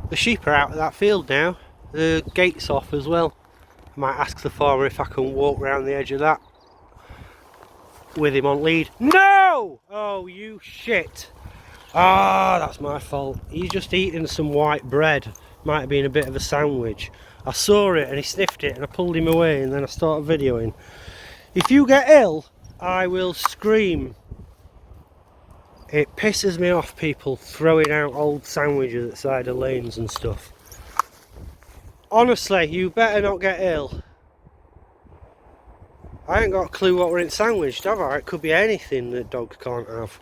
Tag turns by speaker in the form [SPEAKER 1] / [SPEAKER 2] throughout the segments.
[SPEAKER 1] The sheep are out of that field now. The gate's off as well. I might ask the farmer if I can walk round the edge of that with him on lead. No! Oh, you shit. Ah, that's my fault. He's just eating some white bread. Might have been a bit of a sandwich. I saw it and he sniffed it and I pulled him away and then I started videoing. If you get ill, I will scream. It pisses me off, people throwing out old sandwiches at the side of lanes and stuff. Honestly, you better not get ill. I ain't got a clue what we're in sandwiched, have I? It could be anything that dogs can't have.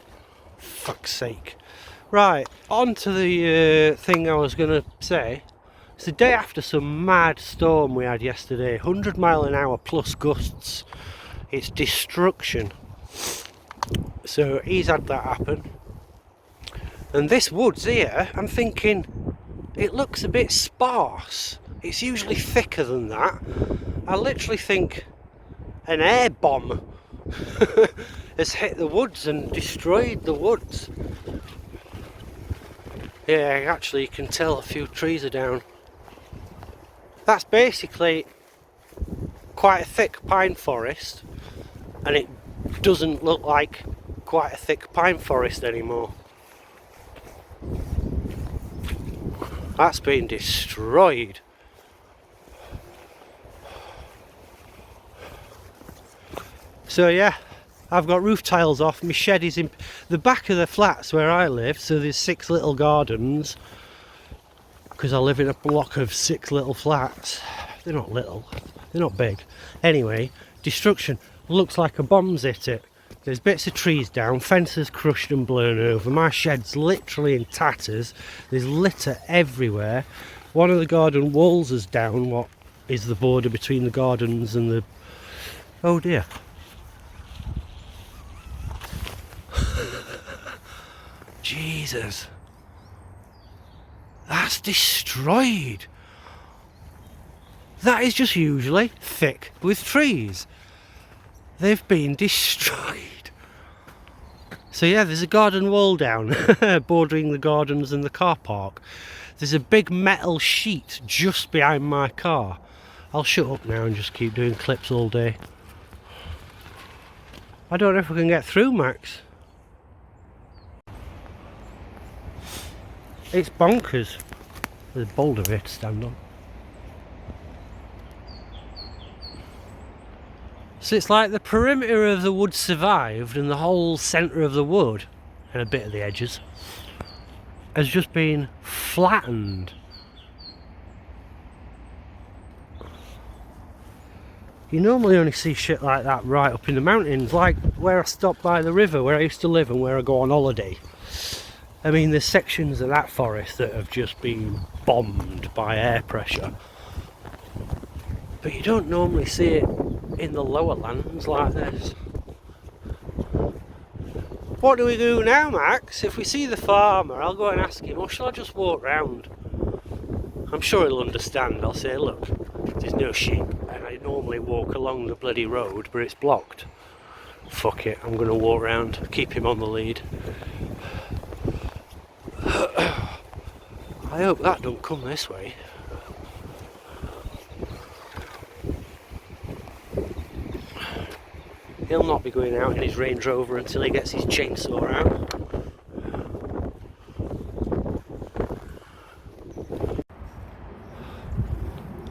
[SPEAKER 1] Fuck's sake. Right, on to the thing I was going to say. It's the day after some mad storm we had yesterday. 100 mile an hour plus gusts. It's destruction. So he's had that happen. And this woods here, I'm thinking, it looks a bit sparse. It's usually thicker than that. I literally think an air bomb has hit the woods and destroyed the woods. Yeah, actually you can tell a few trees are down. That's basically quite a thick pine forest, and it doesn't look like quite a thick pine forest anymore. That's been destroyed. So yeah, I've got roof tiles off. My shed is in the back of the flats where I live, so there's 6 little gardens, because I live in a block of 6 little flats. They're not little, they're not big. Anyway, destruction. Looks like a bomb's hit it. There's bits of trees down, fences crushed and blown over. My shed's literally in tatters. There's litter everywhere. One of the garden walls is down, what is the border between the gardens and the... Oh dear. Jesus. That's destroyed. That is just usually thick with trees. They've been destroyed. So yeah, there's a garden wall down bordering the gardens and the car park. There's a big metal sheet just behind my car. I'll shut up now and just keep doing clips all day. I don't know if we can get through, Max. It's bonkers. There's a boulder here to stand on. So it's like the perimeter of the wood survived and the whole centre of the wood, and a bit of the edges, has just been flattened. You normally only see shit like that right up in the mountains, like where I stopped by the river where I used to live and where I go on holiday. I mean, there's sections of that forest that have just been bombed by air pressure. But you don't normally see it in the lower lands like this. What do we do now, Max? If we see the farmer, I'll go and ask him, or shall I just walk round? I'm sure he'll understand. I'll say, look, there's no sheep, and I normally walk along the bloody road, but it's blocked. Fuck it, I'm going to walk round, keep him on the lead. I hope that don't come this way. He'll not be going out in his Range Rover until he gets his chainsaw out.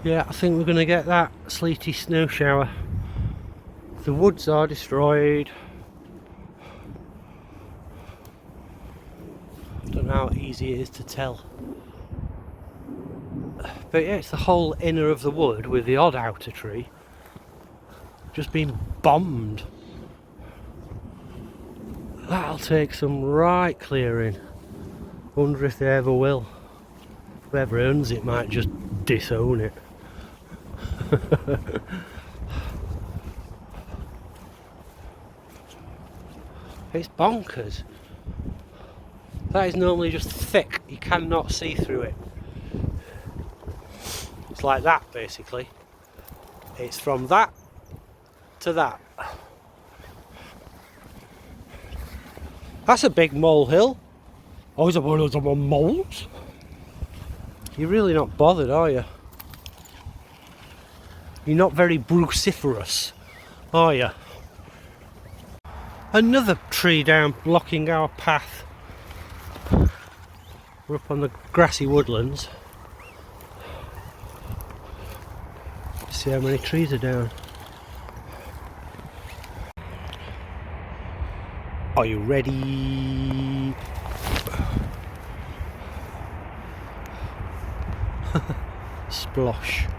[SPEAKER 1] Yeah, I think we're going to get that sleety snow shower. The woods are destroyed. I don't know how easy it is to tell. But yeah, it's the whole inner of the wood with the odd outer tree just been bombed. That'll take some right clearing. Wonder if they ever will. Whoever owns it might just disown it. It's bonkers. That is normally just thick, you cannot see through it. It's like that basically. It's from that to that. That's a big molehill. Oh, is it one of those moles? You're really not bothered, are you? You're not very bruciferous, are you? Another tree down blocking our path. We're up on the grassy woodlands. See how many trees are down. Are you ready? Splosh.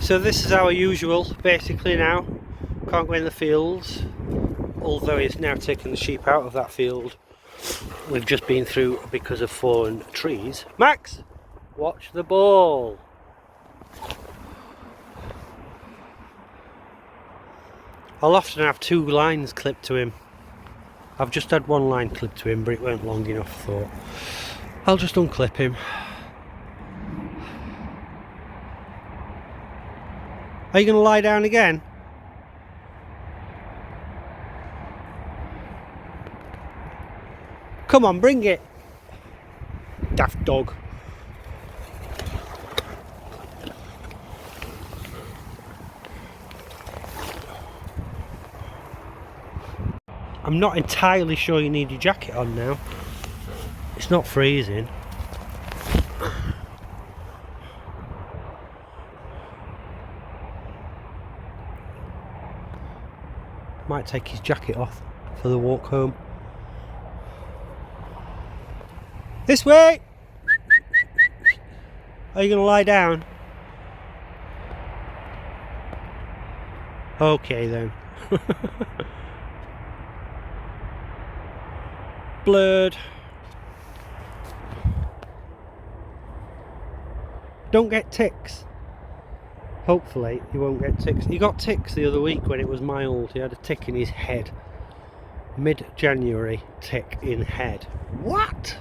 [SPEAKER 1] So this is our usual basically now. Can't go in the fields, although he's now taken the sheep out of that field we've just been through because of fallen trees. Max, watch the ball. I'll often have 2 lines clipped to him. I've just had 1 line clipped to him, but it weren't long enough, I thought. I'll just unclip him. Are you going to lie down again? Come on, bring it. Daft dog. I'm not entirely sure you need your jacket on now. It's not freezing. Might take his jacket off for the walk home. This way! Are you going to lie down? Okay then. Blurred. Don't get ticks. Hopefully he won't get ticks. He got ticks the other week when it was mild. He had a tick in his head. Mid-January tick in head. What?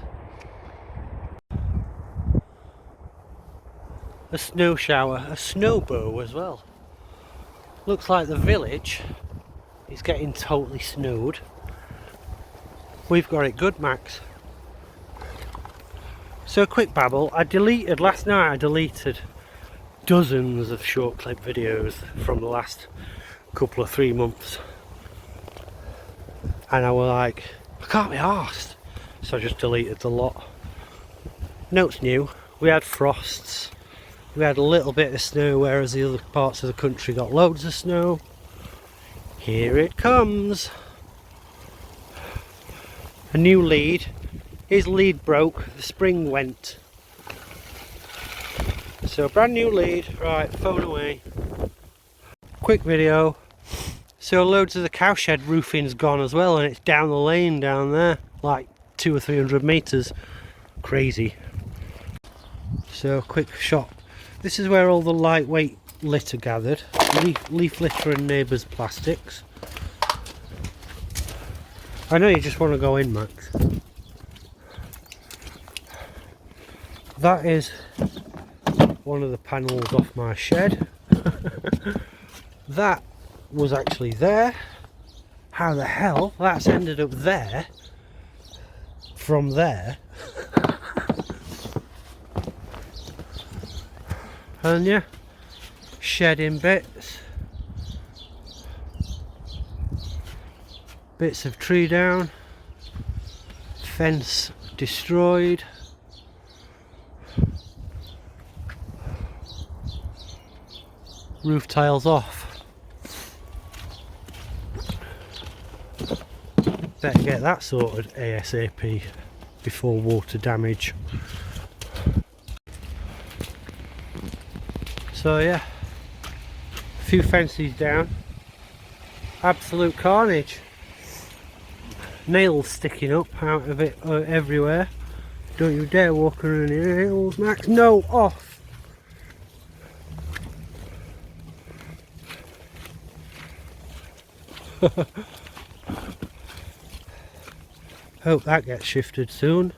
[SPEAKER 1] A snow shower, a snowbow as well. Looks like the village is getting totally snowed. We've got it good, Max. So a quick babble. Last night I deleted dozens of short clip videos from the last couple of 3 months. And I was like, I can't be arsed. So I just deleted the lot. Note's new. We had frosts. We had a little bit of snow, whereas the other parts of the country got loads of snow. Here it comes. A new lead. His lead broke, the spring went. So brand new lead, right, phone away. Quick video. So loads of the cowshed roofing's gone as well, and it's down the lane down there, like 200 or 300 metres. Crazy. So quick shot. This is where all the lightweight litter gathered. Leaf litter and neighbours' plastics. I know you just want to go in, Max. That is one of the panels off my shed. That was actually there. How the hell that's ended up there from there? And yeah, shed in bits. Bits of tree down. Fence destroyed. Roof tiles off. Better get that sorted ASAP before water damage. So yeah, a few fences down. Absolute carnage. Nails sticking up out of it everywhere. Don't you dare walk around here, nails, Max. No, off. Hope that gets shifted soon.